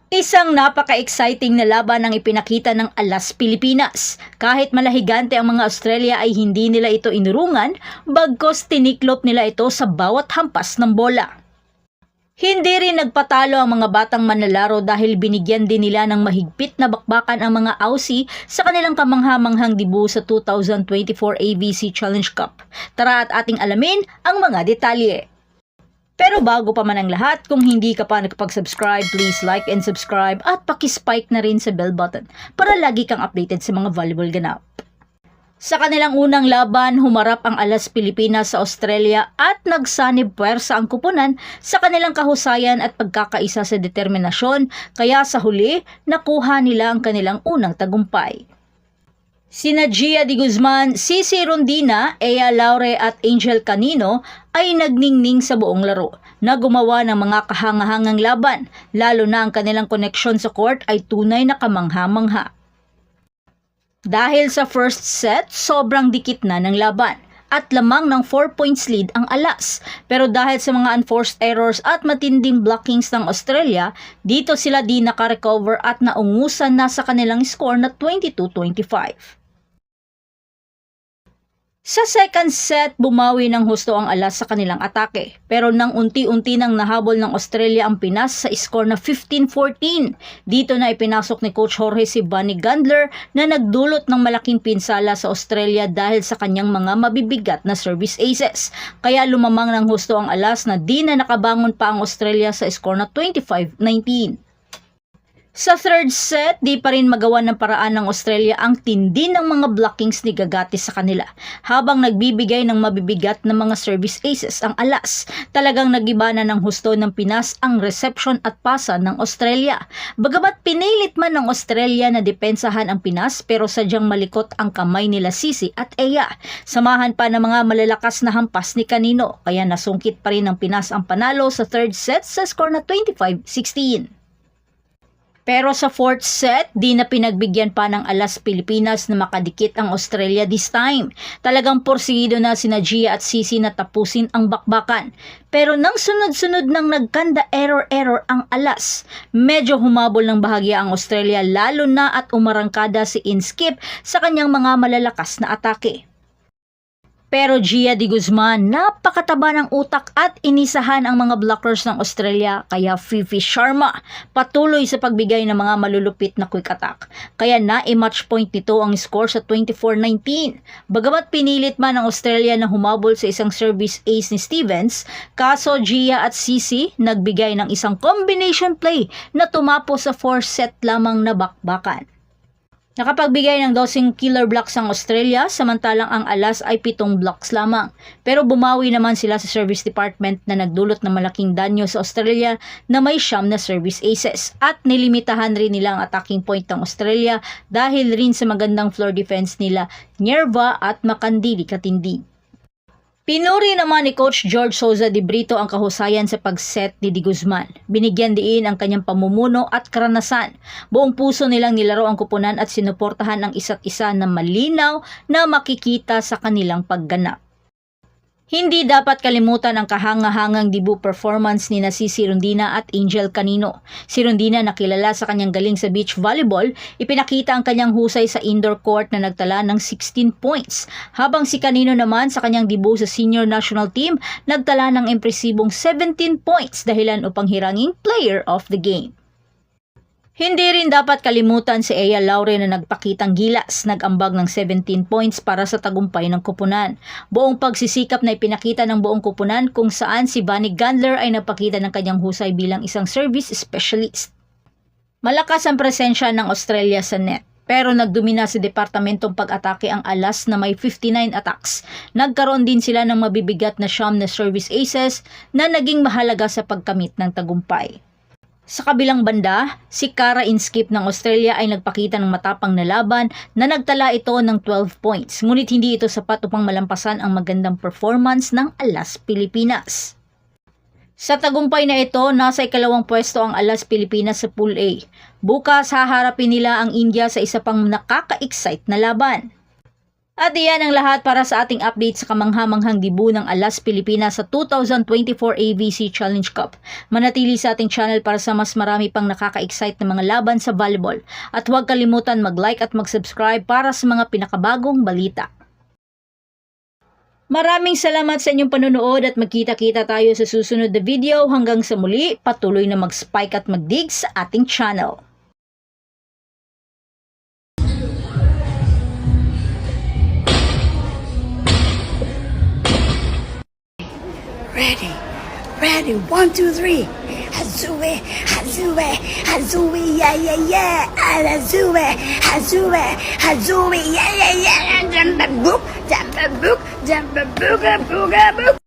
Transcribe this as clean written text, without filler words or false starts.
Isang napaka-exciting na laban ang ipinakita ng Alas Pilipinas. Kahit malahigante ang mga Australia ay hindi nila ito inurungan, bagkos tiniklop nila ito sa bawat hampas ng bola. Hindi rin nagpatalo ang mga batang manlalaro dahil binigyan din nila ng mahigpit na bakbakan ang mga Aussie sa kanilang kamangha-manghang debu sa 2024 ABC Challenge Cup. Tara at ating alamin ang mga detalye. Pero bago pa man ang lahat, kung hindi ka pa nakapag-subscribe, please like and subscribe at paki-spike na rin sa bell button para lagi kang updated sa mga volleyball ganap. Sa kanilang unang laban, humarap ang Alas Pilipinas sa Australia at nagsanib puwersa ang kupunan sa kanilang kahusayan at pagkakaisa sa determinasyon, kaya sa huli, nakuha nila ang kanilang unang tagumpay. Sina Gia de Guzman, Cici Rondina, Ea Laure at Angel Canino ay nagningning sa buong laro na gumawa ng mga kahangahangang laban, lalo na ang kanilang koneksyon sa court ay tunay na kamangha-mangha. Dahil sa first set, sobrang dikit na ng laban at lamang ng 4 points lead ang Alas. Pero dahil sa mga unforced errors at matinding blockings ng Australia, dito sila di nakarecover at naungusan na sa kanilang score na 22-25. Sa second set, bumawi ng husto ang Alas sa kanilang atake. Pero nang unti-unti nang nahabol ng Australia ang Pinas sa score na 15-14. Dito na ipinasok ni Coach Jorge si Bunny Gandler na nagdulot ng malaking pinsala sa Australia dahil sa kanyang mga mabibigat na service aces. Kaya lumamang ng husto ang Alas na di na nakabangon pa ang Australia sa score na 25-19. Sa third set, di pa rin magawa ng paraan ng Australia ang tindi ng mga blockings ni Gagatis sa kanila. Habang nagbibigay ng mabibigat na mga service aces ang Alas, talagang nagiba na ng husto ng Pinas ang reception at pasa ng Australia. Bagamat pinilit man ng Australia na depensahan ang Pinas, pero sadyang malikot ang kamay nila Cici at Ea. Samahan pa ng mga malalakas na hampas ni Canino, kaya nasungkit pa rin ng Pinas ang panalo sa third set sa score na 25-16. Pero sa fourth set, di na pinagbigyan pa ng Alas Pilipinas na makadikit ang Australia this time. Talagang porsigido na sina Gia at Cici na tapusin ang bakbakan. Pero nang sunod-sunod nang nagkanda error ang Alas, medyo humabol ng bahagya ang Australia lalo na at umarangkada si Inskip sa kanyang mga malalakas na atake. Pero Gia de Guzman, napakataba ng utak at inisahan ang mga blockers ng Australia, kaya Fifi Sharma patuloy sa pagbigay ng mga malulupit na quick attack. Kaya na-match point nito ang score sa 24-19. Bagamat pinilit man ng Australia na humabol sa isang service ace ni Stevens, kaso Gia at Cici nagbigay ng isang combination play na tumapo sa 4 set lamang na bakbakan. Nakapagbigay ng 12 killer blocks ang Australia, samantalang ang Alas ay 7 blocks lamang. Pero bumawi naman sila sa service department na nagdulot ng malaking danyo sa Australia na may 9 na service aces. At nilimitahan rin nila ang attacking point ng Australia dahil rin sa magandang floor defense nila, Nerva at Makandili Katindi. Pinuri naman ni Coach George Souza de Brito ang kahusayan sa pag-set ni de Guzman. Binigyan diin ang kanyang pamumuno at karanasan. Buong puso nilang nilaro ang kupunan at sinuportahan ang isa't isa na malinaw na makikita sa kanilang pagganap. Hindi dapat kalimutan ang kahangahangang debu performance ni Cici Rondina at Angel Canino. Si Rondina, na kilala sa kanyang galing sa beach volleyball, ipinakita ang kanyang husay sa indoor court na nagtala ng 16 points. Habang si Canino naman sa kanyang debu sa senior national team, nagtala ng impresibong 17 points dahilan upang hiranging player of the game. Hindi rin dapat kalimutan si Ea Laure na nagpakitang gilas, nag-ambag ng 17 points para sa tagumpay ng kupunan. Buong pagsisikap na ipinakita ng buong kupunan kung saan si Bunny Gandler ay nagpakita ng kanyang husay bilang isang service specialist. Malakas ang presensya ng Australia sa net. Pero nagdomina sa departamentong pag-atake ang Alas na may 59 attacks. Nagkaroon din sila ng mabibigat na 9 na service aces na naging mahalaga sa pagkamit ng tagumpay. Sa kabilang banda, si Kara Inskip ng Australia ay nagpakita ng matapang na laban na nagtala ito ng 12 points. Ngunit hindi ito sapat upang malampasan ang magandang performance ng Alas Pilipinas. Sa tagumpay na ito, nasa ikalawang pwesto ang Alas Pilipinas sa Pool A. Bukas haharapin nila ang India sa isa pang nakaka-excite na laban. At iyan ang lahat para sa ating update sa kamanghamanghang debu ng Alas Pilipinas sa 2024 AVC Challenge Cup. Manatili sa ating channel para sa mas marami pang nakaka-excite na mga laban sa volleyball. At huwag kalimutan mag-like at mag-subscribe para sa mga pinakabagong balita. Maraming salamat sa inyong panonood at magkita-kita tayo sa susunod na video. Hanggang sa muli, patuloy na mag-spike at mag-dig sa ating channel. Ready, 1, 2, 3. Hazue, hazue, hazue, yeah, yeah, yeah. Hazue, hazue, hazue, yeah, yeah, yeah. Jump a book, jump a book, jump a booga, booga, book.